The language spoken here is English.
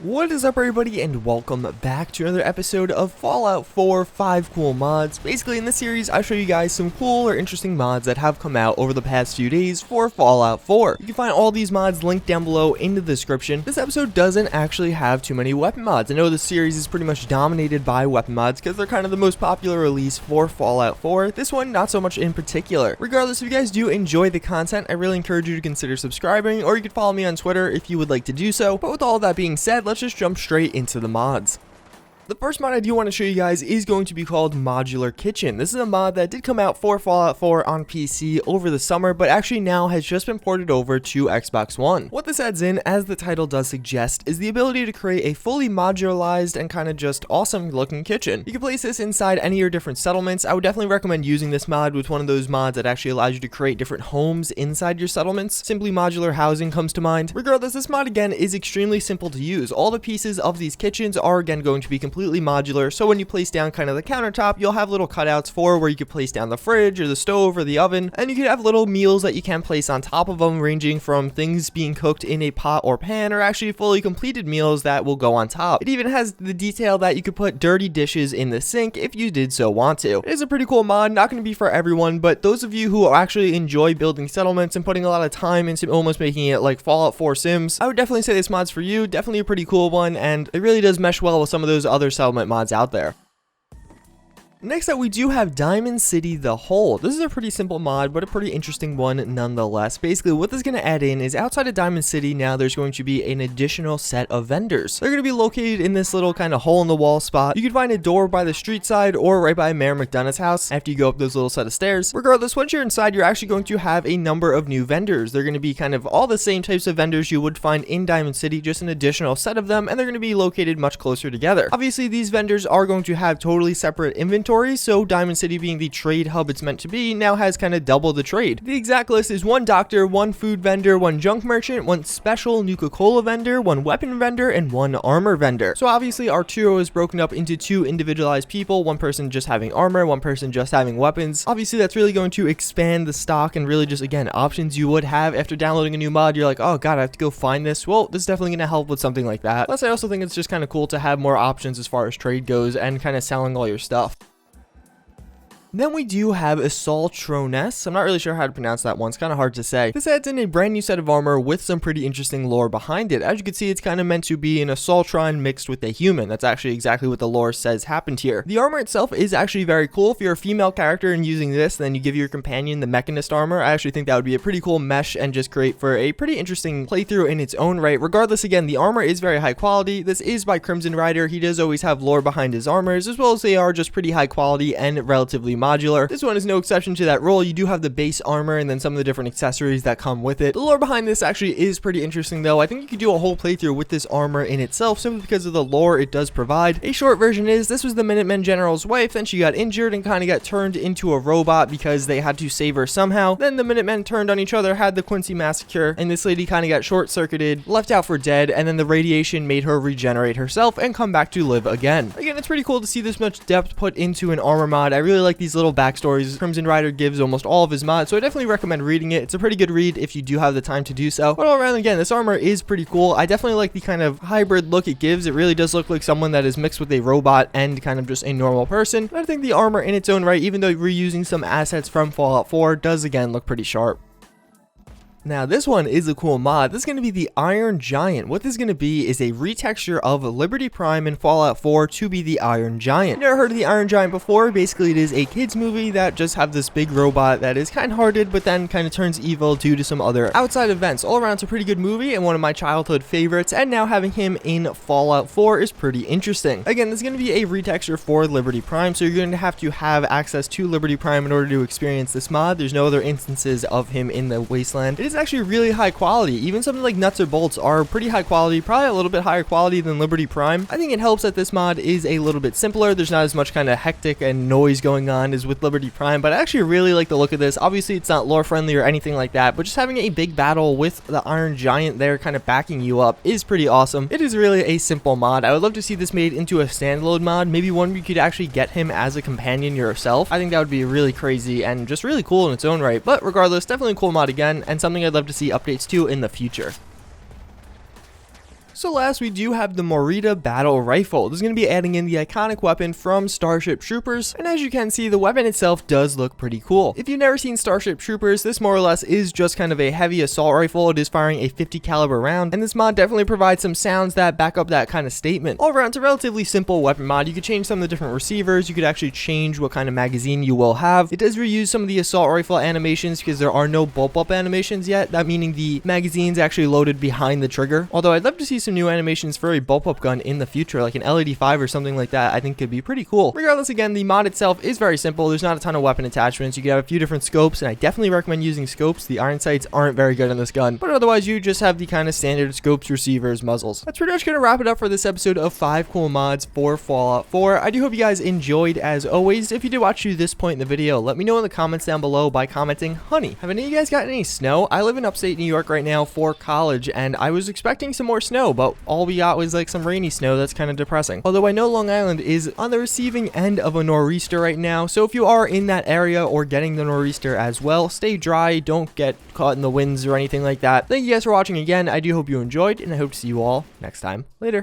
What is up, everybody, and welcome back to another episode of Fallout 4 5 Cool Mods. Basically, in this series, I show you guys some cool or interesting mods that have come out over the past few days for Fallout 4. You can find all these mods linked down below in the description. This episode doesn't actually have too many weapon mods. I know this series is pretty much dominated by weapon mods because they're kind of the most popular release for Fallout 4. This one, not so much in particular. Regardless, if you guys do enjoy the content, I really encourage you to consider subscribing, or you can follow me on Twitter if you would like to do so. But with all that being said, let's just jump straight into the mods. The first mod I do want to show you guys is going to be called Modular Kitchen. This is a mod that did come out for Fallout 4 on PC over the summer, but actually now has just been ported over to Xbox One. What this adds in, as the title does suggest, is the ability to create a fully modularized and kind of just awesome looking kitchen. You can place this inside any of your different settlements. I would definitely recommend using this mod with one of those mods that actually allows you to create different homes inside your settlements. Simply Modular Housing comes to mind. Regardless, this mod again is extremely simple to use. All the pieces of these kitchens are again going to be completely modular, so when you place down kind of the countertop, you'll have little cutouts for where you could place down the fridge or the stove or the oven, and you could have little meals that you can place on top of them, ranging from things being cooked in a pot or pan, or actually fully completed meals that will go on top. It even has the detail that you could put dirty dishes in the sink if you did so want to. It is a pretty cool mod, not going to be for everyone, but those of you who actually enjoy building settlements and putting a lot of time into almost making it like Fallout 4 Sims, I would definitely say this mod's for you. Definitely a pretty cool one, and it really does mesh well with some of those other settlement mods out there. Next up, we do have Diamond City the Hole. This is a pretty simple mod, but a pretty interesting one nonetheless. Basically, what this is going to add in is outside of Diamond City, now there's going to be an additional set of vendors. They're going to be located in this little kind of hole in the wall spot. You can find a door by the street side or right by Mayor McDonough's house after you go up those little set of stairs. Regardless, once you're inside, you're actually going to have a number of new vendors. They're going to be kind of all the same types of vendors you would find in Diamond City, just an additional set of them, and they're going to be located much closer together. Obviously, these vendors are going to have totally separate inventories, so Diamond City, being the trade hub it's meant to be, now has kind of double the trade. The exact list is one doctor, one food vendor, one junk merchant, one special Nuka-Cola vendor, one weapon vendor, and one armor vendor. So obviously our trio is broken up into two individualized people, one person just having armor, one person just having weapons. Obviously that's really going to expand the stock and really just, again, options you would have after downloading a new mod. You're like, oh god, I have to go find this. Well, this is definitely going to help with something like that. Plus, I also think it's just kind of cool to have more options as far as trade goes and kind of selling all your stuff. Then we do have Assaultroness. I'm not really sure how to pronounce that one. It's kind of hard to say. This adds in a brand new set of armor with some pretty interesting lore behind it. As you can see, it's kind of meant to be an Assaultron mixed with a human. That's actually exactly what the lore says happened here. The armor itself is actually very cool. If you're a female character and using this, then you give your companion the Mechanist armor. I actually think that would be a pretty cool mesh and just great for a pretty interesting playthrough in its own right. Regardless, again, the armor is very high quality. This is by Crimson Rider. He does always have lore behind his armors, as well as they are just pretty high quality and relatively modular. This one is no exception to that rule. You do have the base armor and then some of the different accessories that come with it. The lore behind this actually is pretty interesting though. I think you could do a whole playthrough with this armor in itself simply because of the lore it does provide. A short version is this was the Minutemen General's wife, then she got injured and kind of got turned into a robot because they had to save her somehow. Then the Minutemen turned on each other, had the Quincy Massacre, and this lady kind of got short-circuited, left out for dead, and then the radiation made her regenerate herself and come back to live again. Again, it's pretty cool to see this much depth put into an armor mod. I really like these little backstories Crimson Rider gives almost all of his mods, so I definitely recommend reading it. It's a pretty good read if you do have the time to do so. But all around, again, this armor is pretty cool. I definitely like the kind of hybrid look it gives. It really does look like someone that is mixed with a robot and kind of just a normal person. But I think the armor in its own right, even though reusing some assets from Fallout 4, does again look pretty sharp. Now, this one is a cool mod. This is going to be the Iron Giant. What this is going to be is a retexture of Liberty Prime in Fallout 4 to be the Iron Giant. Never heard of the Iron Giant before? Basically, it is a kids movie that just have this big robot that is kind-hearted, but then kind of turns evil due to some other outside events. All around, it's a pretty good movie and one of my childhood favorites, and now having him in Fallout 4 is pretty interesting. Again, this is going to be a retexture for Liberty Prime, so you're going to have access to Liberty Prime in order to experience this mod. There's no other instances of him in the Wasteland. It is actually really high quality. Even something like Nuts or Bolts are pretty high quality, probably a little bit higher quality than Liberty Prime. I think it helps that this mod is a little bit simpler. There's not as much kind of hectic and noise going on as with Liberty Prime, but I actually really like the look of this. Obviously, it's not lore friendly or anything like that, but just having a big battle with the Iron Giant there kind of backing you up is pretty awesome. It is really a simple mod. I would love to see this made into a standalone mod, maybe one where you could actually get him as a companion yourself. I think that would be really crazy and just really cool in its own right, but regardless, definitely a cool mod again, and something I'd love to see updates to in the future. So last, we do have the Morita battle rifle. This is going to be adding in the iconic weapon from Starship Troopers, and as you can see, the weapon itself does look pretty cool. If you've never seen Starship Troopers, this more or less is just kind of a heavy assault rifle. It is firing a 50 caliber round, and this mod definitely provides some sounds that back up that kind of statement. All around, it's a relatively simple weapon mod. You could change some of the different receivers. You could actually change what kind of magazine you will have. It does reuse some of the assault rifle animations because there are no bulb up animations yet. That meaning the magazine's actually loaded behind the trigger. Although I'd love to see some new animations for a bulb up gun in the future, like an LED5 or something like that. I think could be pretty cool. Regardless, again, the mod itself is very simple. There's not a ton of weapon attachments. You can have a few different scopes, and I definitely recommend using scopes. The iron sights aren't very good on this gun, but otherwise you just have the kind of standard scopes, receivers, muzzles. That's pretty much gonna wrap it up for this episode of 5 cool mods for Fallout 4. I do hope you guys enjoyed. As always, if you did watch to this point in the video, let me know in the comments down below by commenting, honey, have any of you guys gotten any snow? I live in upstate New York right now for college, and I was expecting some more snow, but all we got was like some rainy snow. That's kind of depressing. Although I know Long Island is on the receiving end of a nor'easter right now, so if you are in that area or getting the nor'easter as well, stay dry, don't get caught in the winds or anything like that. Thank you guys for watching again. I do hope you enjoyed, and I hope to see you all next time. Later.